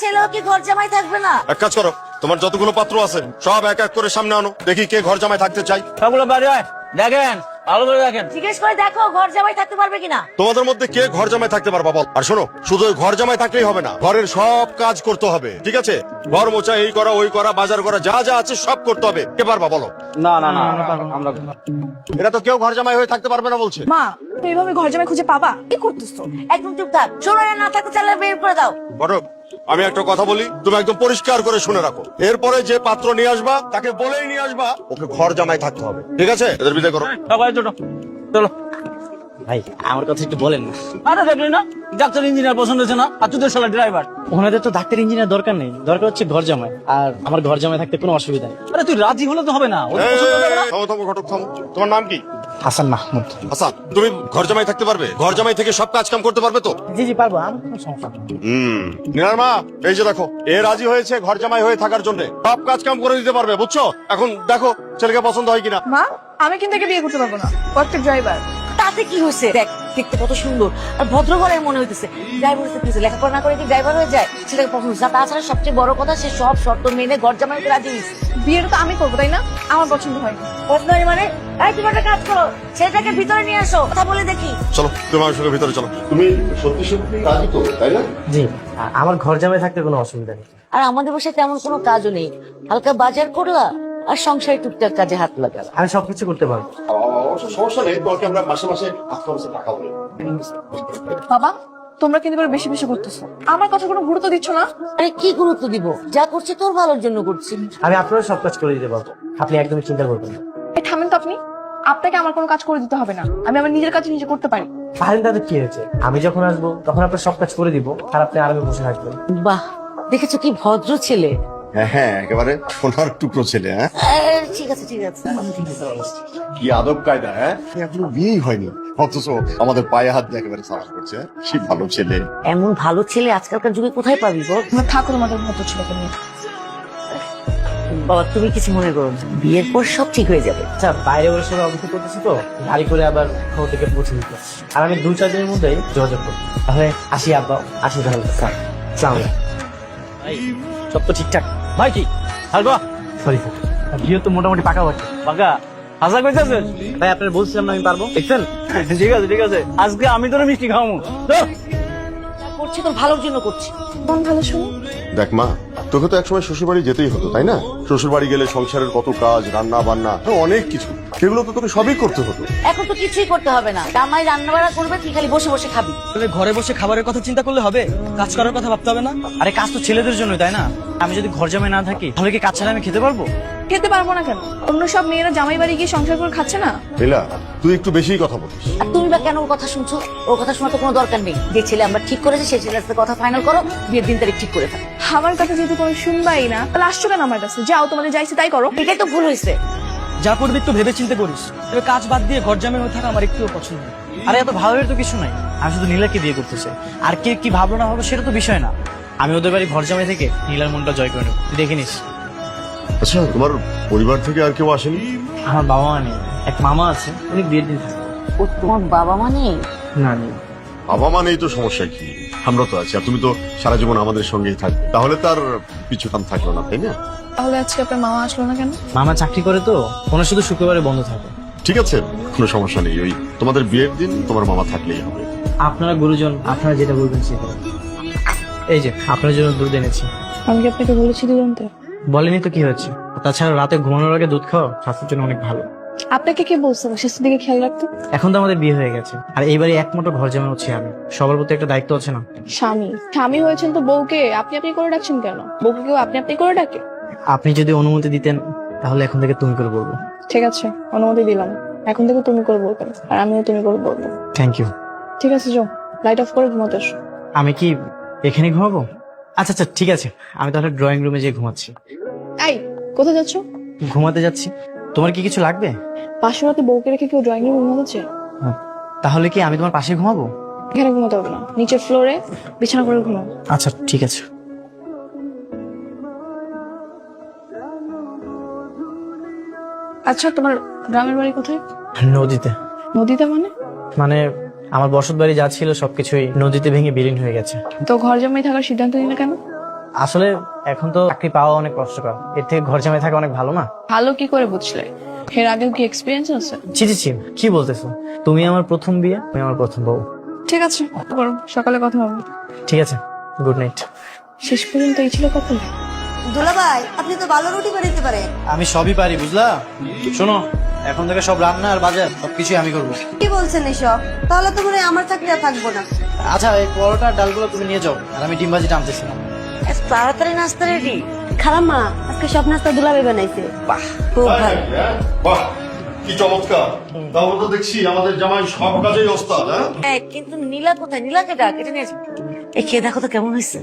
ছেলেও কি ঘর জামাই থাকবে না? এক কাজ করো, তোমার যতগুলো পাত্র আছে সব এক এক করে সামনে আনো, দেখি কে ঘর জামাই থাকতে চাই। সবগুলো বাড়ি হয়, দেখেন ভালো করে দেখেন। জিজ্ঞেস করে দেখো ঘর জামাই থাকতে পারবে কিনা। তোমাদের মধ্যে কে ঘর জামাই থাকতে পারবা বল। আর শোনো, শুধু ওই ঘর জামাই থাকলেই হবে না, ঘরের সব কাজ করতে হবে, ঠিক আছে? ঘর মোছা, এই করা ওই করা, বাজার করা, যা যা আছে সব করতে হবে। কে পারবা বলো? না না না আমরা এরা তো কেউ ঘর জামাই হয়ে থাকতে পারবে না বলছে। মা তুমি এইভাবে ঘর জামাই খুঁজে পাবা? কি করতেছো? একদম চুপ থাক, শোনো না থাকতে চাইলে বের করে দাও। বড়, আমি একটা কথা বলি, তুমি একদম পরিষ্কার করে শুনে রাখো। এরপরে যে পাত্র নিয়ে আসবা তাকে বলেই নিয়ে আসবা ওকে ঘর জামাই থাকতে হবে, ঠিক আছে? এদের বিদায় করো। সবাই চলো চলো। ভাই আমার কথা একটু বলেন না। আরে দেখলি না, ডাক্তার ইঞ্জিনিয়ার পছন্দ হচ্ছে না, আর তুই শালা ড্রাইভার। ওনাদের তো ডাক্তার ইঞ্জিনিয়ার দরকার নেই, দরকার হচ্ছে ঘর জামাই। আর আমার ঘর জামাই থাকতে কোনো অসুবিধা নেই। আরে তুই রাজি হলে তো হবে না, ওদের এই, পছন্দ হবে না। থামো থামো ঘটক থামো। তোমার নাম কি? হাসান মাহমুদ। হাসান, তুমি ঘর জামাই থাকতে পারবে? ঘর জামাই থেকে সব কাজ কাম করতে পারবে তো? জি জি পারবো, আমার কোনো সমস্যা নেই। নীলার মা, এই যে দেখো, এ রাজি হয়েছে ঘর জামাই হয়ে থাকার জন্য, সব কাজ কাম করে দিতে পারবে, বুঝছো? এখন দেখো ছেলেকে পছন্দ হয় কিনা। মা আমি কিন্তু একে বিয়ে করতে পারবো না, ও একটা ড্রাইভার। তাতে কি হয়েছে? দেখ দেখতে কত সুন্দর আর ভদ্র ঘরের মনে হইতেছে। ড্রাইভার হতে কিছু লেখাপড়া না করে কি ড্রাইভার হয়ে যায়? সেটাকে পছন্দ হচ্ছে। আর তাছাড়া সবচেয়ে বড় কথা, সে সব শর্ত মেনে ঘর জামাই হতে রাজি হয়েছে। বিয়েটা তো আমি করবো তাই না? আমার পছন্দ হয়নি। পছন্দ হয় মানে? এই তুমি একটা কাজ করো, ছেলেটাকে ভিতরে নিয়ে আসো, কথা বলে দেখি। চলো তুমি আমার সঙ্গে ভিতরে চলো। তুমি সত্যি সত্যি রাজি তো, তাই না? জি, আমার ঘর জামাই থাকতে কোনো অসুবিধা নেই। আর আমাদের বাসায় তেমন কোনো কাজও নেই, হালকা বাজার করলা আর সংসারে টুকটাক কাজে হাত লাগালা। আমি সবকিছু করতে পারবো। অবশ্য সমস্যা নেই, তোমাকে আমরা মাসে মাসে টাকা বলে। বাবা তোমরা কিন্তু এবার বেশি বেশি করতেছো, আমার কথা কোনো গুরুত্ব দিচ্ছ না। আরে কি গুরুত্ব দিব? যা করছি তোর ভালোর জন্য করছি। আমি আপনার সব কাজ করে দিতে পারবো, আপনি একদমই চিন্তা করবেন না। এই থামেন তো আপনি, আপনাকে আমার কোনো কাজ করে দিতে হবে না, আমি আমার নিজের কাজ নিজে করতে পারি। পারেন তাতে কি হয়েছে? আমি যখন আসবো তখন আপনার সব কাজ করে দিব, আর আপনি আরামে বসে থাকবেন। বাহ, দেখেছো কি ভদ্র ছেলে। হ্যাঁ হ্যাঁ, একেবারে সোনার টুকরো ছেলে। হ্যাঁ, ঠিক আছে ঠিক আছে, আমি ঠিক আছে বলছি। কি আদব কায়দা! হ্যাঁ, এখনো বিয়েই হয়নি অথচ আমাদের পায়ে হাত দিয়ে একেবারে সালাম করছে। কি ভালো ছেলে! এমন ভালো ছেলে আজকালকার যুগে কোথায় পাবি বল? তোমরা ঠাকুর আমাদের ভদ্র ছেলেকে নিয়ে। বাবা তুমি কিছু মনে করো না, বিয়ের পর সব ঠিক হয়ে যাবে। আচ্ছা, বাইরে ওর সঙ্গে অবস্থা করতেছি তো, গাড়ি করে আবার খবর থেকে পৌঁছে দিতে, আর আমি 2-4 দিনের মধ্যেই যোগাযোগ করবো। তাহলে আসি আব্বা, আসি তাহলে। স্যার সালাম। সব তো ঠিকঠাক? ভাই কি হালকা সরি স্যার, বিয়ে তো মোটামুটি পাকা হচ্ছে। বাঁকা হাসা কইতেছেন? ভাই আপনার বলছিলাম না আমি পারবো, দেখছেন? ঠিক আছে ঠিক আছে, আজকে আমি তোর মিষ্টি খাওয়াবো। যা করছি তোর ভালোর জন্য করছি। কোন ভালো শুনো? দেখ মা, তোকে তো একসময় শ্বশুর বাড়ি যেতেই হতো, তাই না? শ্বশুর বাড়ি গেলে সংসারের কত কাজ, রান্না বান্না, অনেক কিছু, সেগুলো তো তোকে সবই করতে হতো। এখন তো কিছুই করতে হবে না, জামাই রান্না বাড়া করবে, তুই খালি বসে বসে খাবি। ঘরে বসে খাবারের কথা চিন্তা করলে হবে? কাজ করার কথা ভাবতে হবে না? আরে কাজ তো ছেলেদের জন্য, তাই না? আমি যদি ঘর জামাই না থাকি তাহলে কি কাজ ছাড়া আমি খেতে পারবো? খেতে পারবো না কেন? অন্য সব মেয়েরা জামাই বাড়ি গিয়ে সংসার করে খাচ্ছে না? লীলা, তুই একটু বেশিই কথা বলিস। আর তুমি বা কেন ওর কথা শুনছো? ওর কথা শোনার তো কোনো দরকার নেই। যে ছেলে আমরা ঠিক করেছি সেই ছেলের সাথে কথা ফাইনাল করো, বিয়ের দিন তারিখ ঠিক করে ফেলো। আমার কথা যেহেতু কোনো শুনবাই না, তাহলে আসছো কেন আমার কাছে? যাও তোমাদের যাইছে তাই করো। এটাই তো ভুল হয়েছে। যা করবি একটু ভেবে চিন্তে করিস, তবে কাজ বাদ দিয়ে ঘর জামাই হয়ে থাকা আমার একটুও পছন্দ না। আরে এত ভাবের তো কিছু নাই, আমি শুধু নীলাকে বিয়ে করতে চাই। আর কে কি ভাবলো না ভাবলো সেটা তো বিষয় না, আমি ওদের বাড়ি ঘর জামাই থেকে নীলার মনটা জয় করে নেব, তুই দেখে নিস। আচ্ছা, তোমার পরিবার থেকে আর কেউ আসেনি? আমার বাবা মা নেই, এক মামা আছে, উনি বিয়ের দিন থাকে। ও তোমার বাবা মানে? না নেই। বাবা মা নেই তো সমস্যা কি? আমরা তো আছি, আর তুমি তো সারা জীবন আমাদের সঙ্গেই থাকবে, তাহলে তার পিছু টান থাকলো না, তাই না? তাহলে আজকে আপনার মামা আসলো না কেন? মামা চাকরি করে তো, কোনো শুধু শুক্রবারে বন্ধ থাকে। ঠিক আছে, কোনো সমস্যা নেই, ওই তোমাদের বিয়ের দিন তোমার মামা থাকলেই হবে। আপনারা গুরুজন, আপনারা যেটা বলবেন সেটা। এই যে আপনার জন্য দুধ এনেছি। আমি কি আপনাকে বলেছি দুধ আনতে? বলেনি তো কি হচ্ছে, তাছাড়া রাতে ঘুমানোর আগে দুধ খাওয়া স্বাস্থ্যের জন্য অনেক ভালো। আপনাকে কে বলছে স্বাস্থ্যের দিকে খেয়াল রাখতে? এখন তো আমাদের বিয়ে হয়ে গেছে, আর এইবারে একমাত্র ঘর জামাই হচ্ছে আমি, সবার প্রতি একটা দায়িত্ব আছে না? স্বামী স্বামী হয়েছেন তো বউকে আপনি আপনি করে ডাকছেন কেন? বউকে কেউ আপনি আপনি করে ডাকে? আপনি যদি অনুমতি দিতেন তাহলে এখন থেকে তুমি করে বলবো। ঠিক আছে, অনুমতি দিলাম, এখন থেকে তুমি করে বলবেন, আর আমিও তুমি করে বলবো। Thank you. ঠিক আছে, যাও লাইট অফ করে ঘুমাতে এসো। আমি কি এখানে ঘুমাবো? আচ্ছা আচ্ছা ঠিক আছে, আমি তাহলে ড্রয়িং রুমে যেয়ে ঘুমাচ্ছি। এই কোথায় যাচ্ছ? ঘুমাতে যাচ্ছি। তোমার কি কিছু লাগবে? পাশের রাতে বউকে রেখে কেউ ড্রয়িং রুমে ঘুমাচ্ছে? তাহলে কি আমি তোমার পাশে ঘুমাবো? এখানে ঘুমাতে হবে না, নিচের ফ্লোরে বিছানা করে ঘুমাও। আচ্ছা ঠিক আছে। আচ্ছা তোমার গ্রামের বাড়ি কোথায়? নদীতে। নদীতে মানে? মানে আমার বসত বাড়ি যা ছিল সবকিছুই নদীতে ভেঙে বিলীন হয়ে গেছে। তো ঘর জামাই থাকার সিদ্ধান্ত নিলে কেন? আসলে এখন তো চাকরি পাওয়া অনেক কষ্টকর, এর থেকে ঘর জামাই থাকা অনেক ভালো না? ভালো কি করে বুঝলে? এর আগেও কি এক্সপিরিয়েন্স আছে? ছি ছি ছি, কি বলতেছো? তুমি আমার প্রথম বিয়ে, তুমি আমার প্রথম বউ। ঠিক আছে, করো, সকালে কথা হবে। ঠিক আছে, গুড নাইট। শেষ পর্যন্ত এই ছিল কথা। দুলাভাই, আপনি তো ভালো রুটি বানাইতে পারেন। আমি সবই পারি, বুঝলা? শোনো, এখন থেকে সব রান্না আর বাজার সবকিছু আমি করবো। কি বলছেন এসব? তাহলে তো মনে হয় আমার চাকরি আর থাকবো না। আচ্ছা, এই পরোটা আর ডালগুলো তুমি নিয়ে যাও, আর আমি ডিম ভাজিটা আনতেছিলাম। তাড়াতাড়ি নাস্তা রেডি। খালাম্মা, আজকে সব নাস্তা দুলাভাই বানাইছে। বাহ, খুব ভালো। বাহ, কি চমৎকার! তাহলে তো দেখছি আমাদের জামাই সব কাজেই ওস্তাদ। হ্যাঁ, কিন্তু নীলা কোথায়? নীলাকে ডাক, এটা নিয়ে এ খেয়ে দেখো তো কেমন হয়েছে।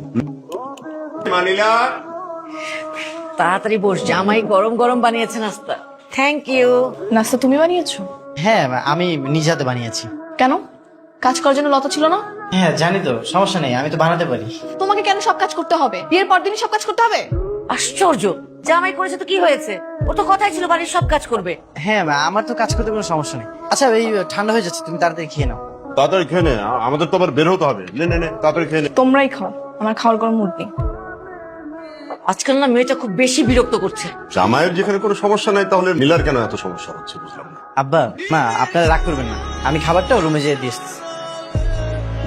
মানিলা, তাড়াতাড়ি বস, জামাই গরম গরম বানিয়েছে নাস্তা। Thank you. নাস্তা তুমি বানিয়েছো? হ্যাঁ, আমি নিজ হাতে বানিয়েছি। কেন? কাজ করার জন্য লতা ছিল না? হ্যাঁ জানি তো, সমস্যা নেই, আমি তো বানাতে পারি। তোমাকে কেন সব কাজ করতে হবে? বিয়ের পর দিনই সব কাজ করতে হবে? আশ্চর্য, জামাই করেছে তো কি হয়েছে? ও তো কথাই ছিল বাড়ির সব কাজ করবে। হ্যাঁ, আমার তো কাজ করতে কোনো সমস্যা নেই। আচ্ছা, এই ঠান্ডা হয়ে যাচ্ছে, তুমি তাড়াতাড়ি খেয়ে নাও। তাড়াতাড়ি খেয়ে নে, আমাদের তো আবার বের হতে হবে। নে নে নে, তাড়াতাড়ি খেয়ে নে। তোমরাই খাও, আমার খাওয়ার কোনো মুড নেই। আজকাল না মেয়েটা খুব বেশি বিরক্ত করছে। জামাইয়ের যেখানে কোনো সমস্যা নাই, তাহলে নীলার কেন এত সমস্যা হচ্ছে বুঝলাম না। আব্বা, মা, আপনারা রাগ করবেন না, আমি খাবারটা রুমে যেয়ে দিয়ে এসেছি।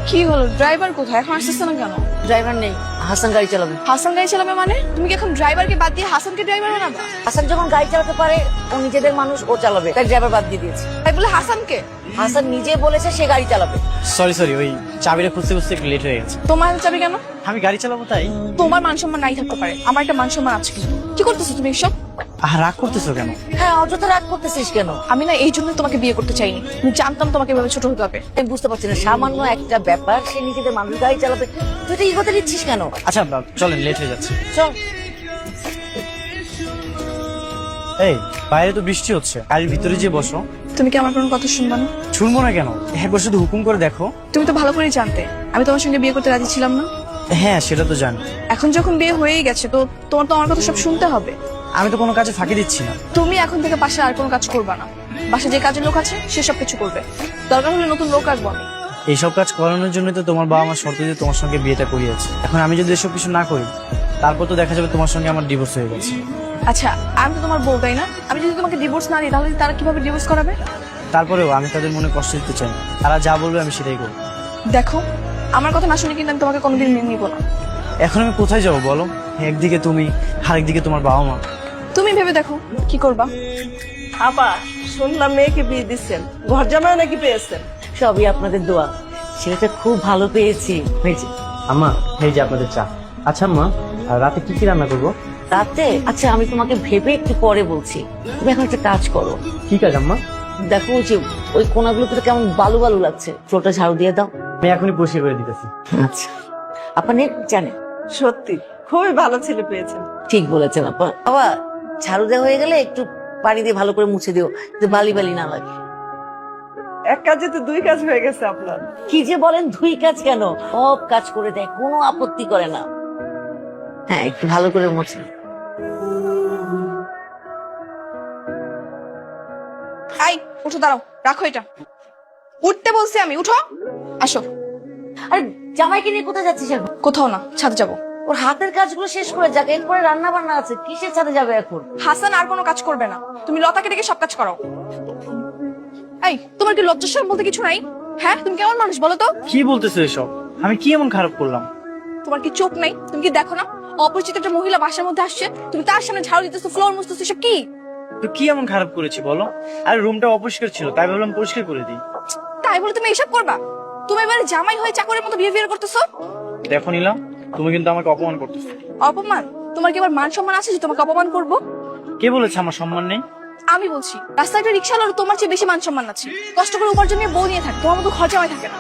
কি হলো, ড্রাইভার কোথায়? এখন আসতেছে না কেন? ড্রাইভার নেই, হাসান গাড়ি চালাবে। হাসান গাড়ি চালাবে মানে? তুমি কি এখন ড্রাইভারকে বাদ দিয়ে হাসানকে ড্রাইভার বানাবা? হাসান যখন গাড়ি চালাতে পারে, ও নিজেদের মানুষ, ও চালাবে, তাই ড্রাইভার বাদ দিয়ে দিয়েছে। তাই বলে হাসানকে? হাসান নিজে বলেছে সে গাড়ি চালাবে। সরি, ওই চাবিটা খুঁজতে খুঁজতে একটু লেট হয়ে গেছে। তোমার হাতে চাবি কেন? আমি গাড়ি চালাবো তাই। তোমার মান সম্মান নাই থাকতে পারে, আমার একটা মান সম্মান আছে। কি করতেছো তুমি এসব? রাগ করতেছো কেন? হ্যাঁ, অযথা রাগ করতেছিস কেন? আমি না এই জন্য তোমাকে বিয়ে করতে চাইনি, আমি জানতাম তোমাকে এভাবে ছোট হতে হবে। আমি বুঝতে পারছি না, সামান্য একটা ব্যাপার, সে নিজেদের মানুষ গাড়ি চালাবে, তুই তো ইগোতে দিচ্ছিস কেন? আচ্ছা চলেন, লেট হয়ে যাচ্ছে। চল। এই, বাইরে তো বৃষ্টি হচ্ছে, গাড়ির ভিতরে যে বসো। তুমি কি আমার কোনো কথা শুনবা না? শুনবো না কেন? একবার শুধু হুকুম করে দেখো। তুমি তো ভালো করেই জানতে আমি তোমার সঙ্গে বিয়ে করতে রাজি ছিলাম না। হ্যাঁ, সেটা তো জানি। এখন যখন বিয়ে হয়েই গেছে, তো তোমার তো আমার কথা সব শুনতে হবে। আমি তো কোনো কাজে ফাঁকি দিচ্ছি না। তুমি এখন থেকে বাসায় আর কোনো কাজ করবা না। বাসায় যে কাজের লোক আছে সে সব কিছু করবে, দরকার হলে নতুন লোক রাখবো আমি। এইসব কাজ করানোর জন্য তো তোমার বাবা আমার শর্ত দিয়ে তোমার সঙ্গে বিয়েটা করিয়েছে। এখন আমি যদি এসব কিছু না করি, তারপর তো দেখা যাবে তোমার সঙ্গে আমার ডিভোর্স হয়ে গেছে। আচ্ছা, আমি তো তোমার বউ, তাই না? আমি যদি তোমাকে ডিভোর্স না দিই, তাহলে তারা কিভাবে ডিভোর্স করাবে? তারপরেও আমি তাদের মনে কষ্ট দিতে চাই না। তারা যা বলবে আমি সেটাই করবো। দেখো, আমার কথা না শুনে কিন্তু আমি তোমাকে কোনোদিন মেনে নিবো না। এখন আমি কোথায় যাবো বলো? একদিকে তুমি, আরেকদিকে তোমার বাবা মা। তুমি ভেবে দেখো কি করবা। আপা, শুনলাম মেয়েকে বিয়ে দিচ্ছেন, ঘর জামাই নাকি পেয়েছেন? সবই আপনাদের দোয়া, ছেলেটা খুব ভালো পেয়েছি। হয়েছে আম্মা, এই যে আপনাদের চা। আচ্ছা আম্মা, রাতে কি কি রান্না করবো? তাতে আচ্ছা, আমি তোমাকে ভেবে একটু পরে বলছি। তুমি এখন একটা কাজ করো। কি কাজ আম্মা? দেখো ওই যে ওই কোনাগুলোতে তো কেমন বালু বালু লাগছে, ফ্লোরটা ঝাড়ু দিয়ে দাও। আমি এখনই পরিষ্কার করে দিতেছি। আচ্ছা, আপনি জানেন সত্যি খুবই ভালো ছেলে পেয়েছেন। ঠিক বলেছেন আপা। বাবা, ঝাড়ু দেওয়া হয়ে গেলে একটু পানি দিয়ে ভালো করে মুছে দিও, যাতে বালি বালি না লাগে। এক কাজে তো দুই কাজ হয়ে গেছে আপনার। কি যে বলেন, দুই কাজ কেন, সব কাজ করে দেয়, কোনো আপত্তি করে না। হ্যাঁ, একটু ভালো করে মুছে। আই, উঠো, দাঁড়াও, রাখো এটা। উঠতে বলছি আমি, উঠো, আসো। আরে জামাইকে নিয়ে কোথায় যাচ্ছিস এখন? কোথাও না, ছাদে যাবো। ওর হাতের কাজগুলো শেষ করে যাক, এরপরে রান্না বান্না আছে, কিসের ছাদে যাবে এখন? হাসান আর কোনো কাজ করবে না, তুমি লতাকে ডেকে সব কাজ করো। এই, তোমার কি লজ্জা শরম বলতে কিছু নাই? হ্যাঁ, তুমি কেমন মানুষ বলো তো? কি বলতেছো এসব? আমি কি এমন খারাপ করলাম? তোমার কি চোখ নাই? তুমি কি দেখো না অপরিচিত একটা মহিলা বাসার মধ্যে আসছে, তুমি তার সামনে ঝাড়ু দিতেছো, ফ্লোর মুছতেছো, সব কি? তো কি এমন খারাপ করেছি বলো? আর রুমটা অপরিষ্কার ছিল, তাই ভাবলাম পরিষ্কার করে দিই। তাই বলে তুমি এসব করবা? তুমি এবারে জামাই হয়ে চাকরের মতো বিহেভিয়ার করতেছো। দেখো নিলাম, তুমি কিন্তু আমাকে অপমান করতেছো। অপমান? তোমার কি আবার মান সম্মান আছে যে তোমাকে অপমান করবো? কে বলেছে আমার সম্মান নেই? আমি বলছি, রাস্তায় একটা রিক্সাওয়ালার তোমার চেয়ে বেশি মান সম্মান আছে। কষ্ট করে উপার্জন নিয়ে বউ নিয়ে থাকে, তোমার মতো খরচা হয় থাকে না।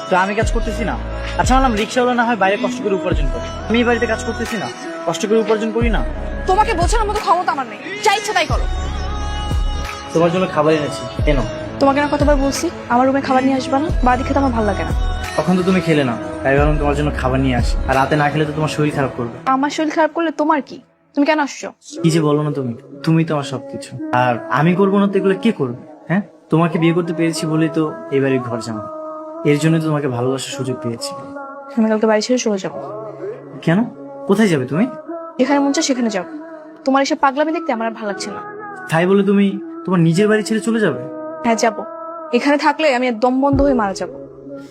তো আমি কাজ করতেছি না? আচ্ছা মানলাম রিক্সাওয়ালা না হয় বাইরে কষ্ট করে উপার্জন করে, আমি এই বাড়িতে কাজ করতেছি না, কষ্ট করে উপার্জন করি না? তোমাকে বোঝানোর মতো ক্ষমতা আমার নেই, যা ইচ্ছা তাই করো। তোমার জন্য খাবার এনেছি, কেন? তোমাকে না কতবার বলছি আমার রুমে খাবার নিয়ে আসবা না, বাড়ি খেতে আমার ভালো লাগে না। তখন তো তুমি খেলে না, তাই ভাবলাম তোমার জন্য খাবার নিয়ে আসি, আর রাতে না খেলে তো তোমার শরীর খারাপ করবে। আমার শরীর খারাপ করলে তোমার কি? তুমি কেন আসছো? কি যে বলো না তুমি, তুমি তো আমার সবকিছু, আর আমি করবো না তো এগুলো কে করবে? হ্যাঁ, তোমাকে বিয়ে করতে পেরেছি বলেই তো এবারে ঘর জামা, এর জন্য তো তোমাকে ভালোবাসার সুযোগ পেয়েছি। আমি কালকে বাড়ি ছেড়ে চলে যাবো। কেন? কোথায় যাবে তুমি? যেখানে মন চায় সেখানে যাও। তোমার এসব পাগলামি দেখতে আমার আর ভালো লাগছে না। তাই বলে তুমি তোমার নিজের বাড়ি ছেড়ে চলে যাবে? হ্যাঁ যাবো। এখানে থাকলে আমি দম বন্ধ হয়ে মারা যাবো।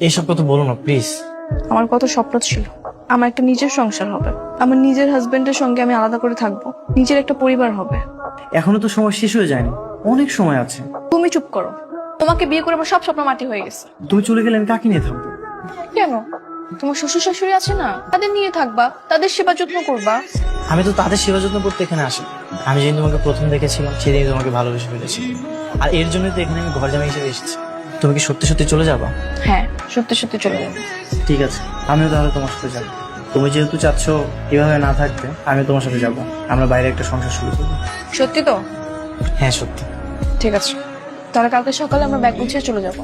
এইসব কথা বলো না প্লিজ। আমার কত স্বপ্ন ছিল, আমার একটা নিজের সংসার হবে, আমার নিজের হাজবেন্ডের সঙ্গে আমি আলাদা করে থাকবো, নিজের একটা পরিবার হবে। এখনো তো সময় শেষ হয়ে যায়নি, অনেক সময় আছে। তুমি চুপ করো। তোমাকে বিয়ে করে আমার সব স্বপ্ন মাটি হয়ে গেছে। তুমি চলে গেলে আমি কাকে নিয়ে থাকবো? কেন? তোমার শ্বশুর শাশুড়ি আছে না, তাদের নিয়ে থাকবা, তাদের সেবা যত্ন করবা। আমি তো তাদের সেবা যত্ন করতে এখানে আসি। আমি যেদিন তোমাকে প্রথম দেখেছিলাম সেদিন তোমাকে ভালোবেসে ফেলেছি, আর এর জন্য তো এখানে আমি ঘর জামাই হিসেবে এসেছি। তুমি কি সত্যি সত্যি চলে যাবা? হ্যাঁ সত্যি সত্যি চলে যাবো। ঠিক আছে, আমিও তাহলে তোমার সাথে যাবো। তুমি যেহেতু চাচ্ছ এভাবে না থাকতে, আমি তোমার সাথে যাবো। আমরা বাইরে একটা সংসার শুরু করবো। সত্যি তো? হ্যাঁ সত্যি। ঠিক আছে, তাহলে কালকে সকালে আমরা ব্যাগ গুছিয়ে চলে যাব।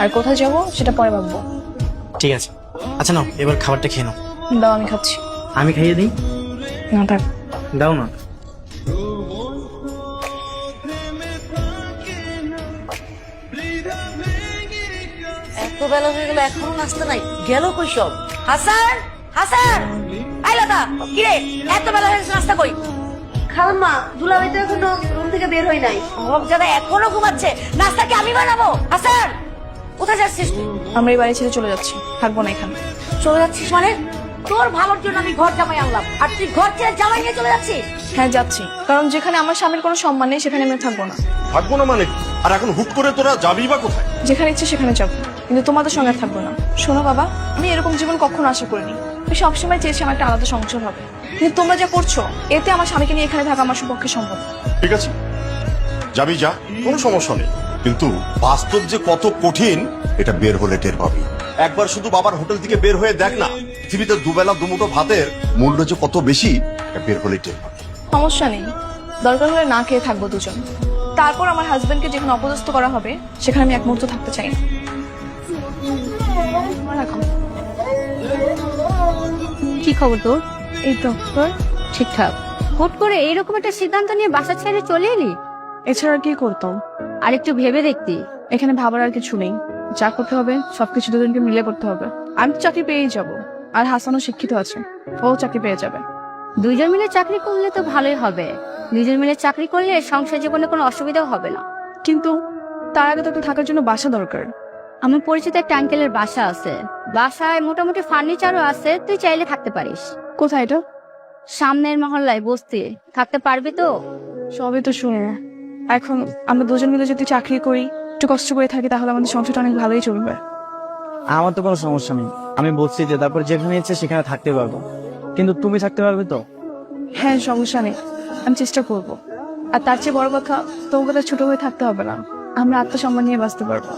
আর কোথায় যাব সেটা পরে ভাববো। ঠিক আছে, আচ্ছা নাও এবার খাবারটা খেয়ে নাও। দাও, আমি খাচ্ছি। আমি খাইয়ে দিই? না থাক। দাও না। এত বেলা হয়ে গেল এখনো নাস্তা নাই, গেল কই সব? হাসান, হাসান, আই লতা, কি রে এত বেলা হয়ে গেছে, নাস্তা কই? খালাম্মা, দুলাভাই তো এখনো রুম থেকে বের হয় নাই। যারা এখনো ঘুমাচ্ছে, নাস্তা কি আমি বানাবো? হাসান, কোথায় যাচ্ছিস তুই? আমরা এই বাড়ি ছেড়ে চলে যাচ্ছি, থাকবো না এখানে। চলে যাচ্ছিস মানে? তোর ভালোর জন্য আমি ঘর জামাই আনলাম, আর তুই ঘর ছেড়ে জামাই নিয়ে চলে যাচ্ছিস? হ্যাঁ যাচ্ছি, কারণ যেখানে আমার স্বামীর কোনো সম্মান নেই সেখানে আমি থাকবো না। থাকবো না মানে কি? আর এখন হুট করে তোরা যাবি বা কোথায়? যেখানে ইচ্ছে সেখানে যাবো, কিন্তু তোমাদের সঙ্গে আর থাকবো না। শোনো বাবা, আমি এরকম জীবন কখনো আশা করিনি। আমি সবসময় চেয়েছি আমার একটা আলাদা সংসার হবে, কিন্তু তোমরা যা করছো এতে আমার স্বামীকে নিয়ে এখানে থাকা আমার পক্ষে সম্ভব না। ঠিক আছে, যাবি যা, কোনো সমস্যা নেই, কিন্তু বাস্তব যে কত কঠিন এটা বের হলে টের পাবি। একবার শুধু বাবার হোটেল থেকে বের হয়ে দেখ না, পৃথিবীতে দুবেলা দুমুঠো ভাতের মূল্য যে কত বেশি এটা বের হলেই টের পাবি। সমস্যা নেই, দরকার হলে না খেয়ে থাকবো দুজন। তারপর আমার হাজবেন্ডকে যেখানে অপদস্থ করা হবে সেখানে আমি এক মুহূর্ত থাকতে চাই না। রাখো। কি খবর তোর? এই তো তোর? ঠিকঠাক। হুট করে এইরকম একটা সিদ্ধান্ত নিয়ে বাসা ছেড়ে চলে এলি? এছাড়া আর কি করতাম? আর একটু ভেবে দেখতি। এখানে ভাবার আর কিছু নেই, যা করতে হবে সবকিছু দুজনকে মিলে করতে হবে। আমি তো চাকরি পেয়েই যাব, আর হাসানও শিক্ষিত আছে, ও চাকরি পেয়ে যাবে। দুইজন মিলে চাকরি করলে তো ভালোই হবে। দুইজন মিলে চাকরি করলে সংসার জীবনে কোনো অসুবিধাও হবে না। কিন্তু তার আগে তো একটা থাকার জন্য বাসা দরকার। আমার পরিচিত একটা আঙ্কেলের বাসা আছে, বাসায় মোটামুটি ফার্নিচারও আছে, তুই চাইলে থাকতে পারিস। কোথায় এটা? সামনের মহল্লায় বসতি, থাকতে পারবি তো? সবই তো শুনে, এখন আমরা দুজন মিলে যদি চাকরি করি, একটু কষ্ট করে থাকি, তাহলে আমাদের সংসারটা অনেক ভালোই চলবে। আমার তো কোনো সমস্যা নেই, আমি বলছি যে তারপর যেখানে ইচ্ছে সেখানে থাকতে পারবো, কিন্তু তুমি থাকতে পারবে তো? হ্যাঁ সমস্যা নেই, আমি চেষ্টা করব। আর তার চেয়ে বড় কথা, তোমাকে তো ছোট হয়ে থাকতে হবে না, আমরা আত্মসম্মান নিয়ে বাঁচতে পারবো।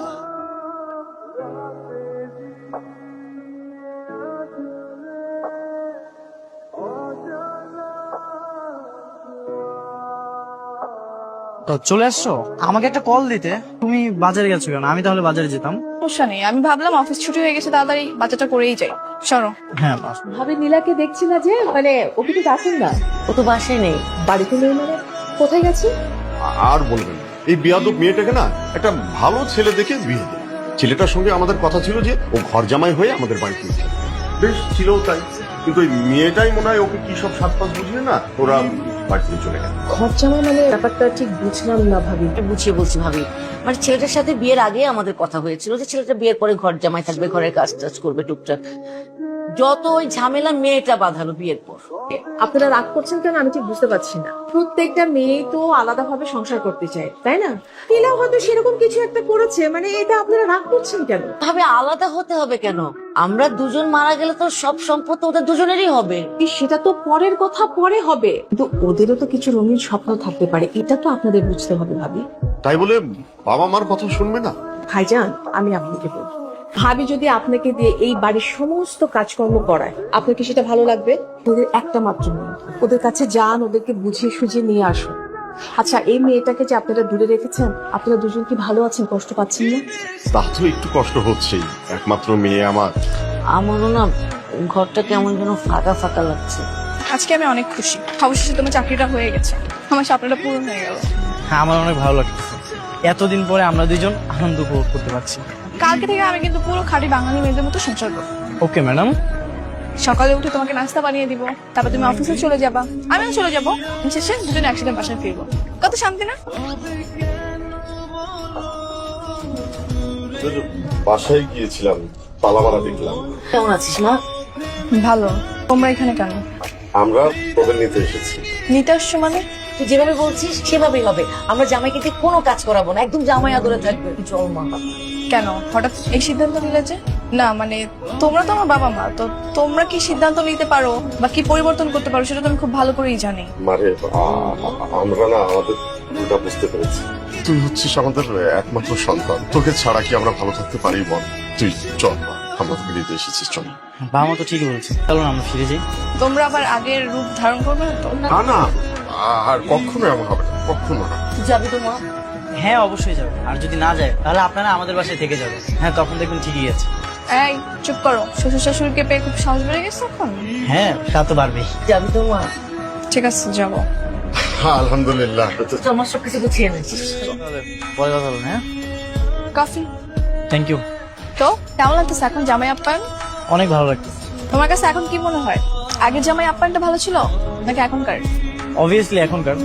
তো চলে আসছো? আমাকে একটা কল দিতে। তুমি বাজারে গেছো কেন? আমি তাহলে বাজারে যেতাম। সমস্যা নেই, আমি ভাবলাম অফিস ছুটি হয়ে গেছে, তাড়াতাড়ি বাচ্চাটা করেই যাই। সরো। হ্যাঁ, ভাবি নীলাকে দেখছি না যে, মানে ওকে তো ডাকুন না। ও তো বাসায় নেই। বাড়িতে নেই মানে? কোথায় গেছে? আর বলবেন না, এই বিয়াদব মেয়েটাকে না একটা ভালো ছেলে দেখে বিয়ে দেয়। ছেলেটার সঙ্গে আমাদের কথা ছিল যে ও ঘর জামাই হয়ে আমাদের বাড়িতে উঠবে। বেশ ছিল তাই, কিন্তু ওই মেয়েটাই মনে হয় ওকে কি সব সাত পাঁচ বুঝিয়ে না ওরা বাড়ি থেকে চলে গেল। ঘর জামাই মানে ব্যাপারটা ঠিক বুঝলাম না ভাবি। বুঝিয়ে বলছি ভাবি, মানে ছেলেটার সাথে বিয়ের আগে আমাদের কথা হয়েছিল যে ছেলেটা বিয়ের পরে ঘর জামাই থাকবে, ঘরের কাজ টাজ করবে টুকটাক। যত ওই ঝামেলা মেয়েটা বাঁধালো বিয়ের পর। আপনারা রাগ করছেন কেন আমি ঠিক বুঝতে পারছি না। প্রত্যেকটা মেয়ে তো আলাদাভাবে সংসার করতে চায়, তাই না? নীলা হয়তো সেরকম কিছু একটা করেছে, মানে এটা আপনারা রাগ করছেন কেন? ভাবে আলাদা হতে হবে কেন? আমরা দুজন মারা গেলে তো সব সম্পত্তি ওদের দুজনেরই হবে। সেটা তো পরের কথা, পরে হবে, কিন্তু ওদেরও তো কিছু রঙিন স্বপ্ন থাকতে পারে, এটা তো আপনাদের বুঝতে হবে ভাবি। তাই বলে বাবা মার কথা শুনবে না? ভাইজান, আমি আপনাকে বলবো, ভাবি যদি আপনাকে দিয়ে এই বাড়ির সমস্ত কাজকর্ম করায়, আপনার কি সেটা ভালো লাগবে? ওদের একটা মাত্র মেয়ে, ওদের কাছে যান, ওদেরকে বুঝিয়ে সুঝিয়ে নিয়ে আসুন। আচ্ছা, এই মেয়েটাকে যে আপনারা দূরে রেখেছেন, আপনারা দুজন কি ভালো আছেন? কষ্ট পাচ্ছেন না? তা তো একটু কষ্ট হচ্ছেই, একমাত্র মেয়ে আমার। আমারও না ঘরটা কেমন যেন ফাঁকা ফাঁকা লাগছে। আজকে আমি অনেক খুশি, অবশেষে তোমার চাকরিটা হয়ে গেছে, আমার স্বপ্নটা পূরণ হয়ে গেল। হ্যাঁ, আমার অনেক ভালো লাগতেছে। এতদিন পরে আমরা দুজন আনন্দ উপভোগ করতে পারছি। কালকে থেকে আমি কিন্তু পুরো খাঁটি বাঙালি মেয়েদের মতো সংসার করবো। Okay madam. সকালে উঠে তোমাকে নাস্তা বানিয়ে দিব, তারপর তুমি অফিসে চলে যাবা, আমিও চলে যাবো, শেষে দুজনে একসাথে বাসায় ফিরবো। কত শান্তি না? বাসায় গিয়েছিলাম, তালামারা দেখলাম। কেমন আছিস মা? ভালো। তোমরা এখানে কেন? আমরা তোদের নিতে এসেছি। নিতে আসছো মানে? তুই যেভাবে বলছিস সেভাবেই হবে। আমরা জামাইকে দিয়ে কোনো কাজ করাবো না, একদম জামাই আদরে থাকবে। চল মা। কেন হঠাৎ এই সিদ্ধান্ত নিলে যে? না মানে তোমরা তো আমার বাবা মা, তো তোমরা কি সিদ্ধান্ত নিতে পারো বা কি পরিবর্তন করতে পারো সেটা তো আমি খুব ভালো করেই জানি। মারে আমরা না আমাদের ভুলটা বুঝতে পেরেছি। তুই হচ্ছিস আমাদের একমাত্র সন্তান, তোকে ছাড়া কি আমরা ভালো থাকতে পারি বল? তুই চল মা, আমরা তোকে নিতে এসেছিস, চল। বাবা মা তো ঠিকই বলছে, চলো না আমরা ফিরে যাই। তোমরা আবার আগের রূপ ধারণ করবে না তো? না না, আর কখনো এমন হবে না, কখনো না। তুই যাবি তো মা? হ্যাঁ অবশ্যই যাবে, আর যদি না যায় তাহলে আপনারা আমাদের বাসায় থেকে যাবে। হ্যাঁ তখন দেখবেন ঠিকই আছে। এই চুপ করো, শ্বশুর শাশুড়িকে পেয়ে খুব সাহস বেড়ে গেছে এখন। হ্যাঁ তা তো পারবেই। যাবি তো মা? ঠিক আছে যাবো। আলহামদুলিল্লাহ। চল মা, সবকিছু গুছিয়ে এনেছিস। পরে কথা বলুন। হ্যাঁ কফি। Thank you. তো কেমন লাগতেছে এখন জামাই আপ্যায়ন? অনেক ভালো লাগতেছে। তোমার কাছে এখন কি মনে হয়, আগের জামাই আপ্যায়নটা ভালো ছিল নাকি এখনকার? অবভিয়াসলি এখনকার।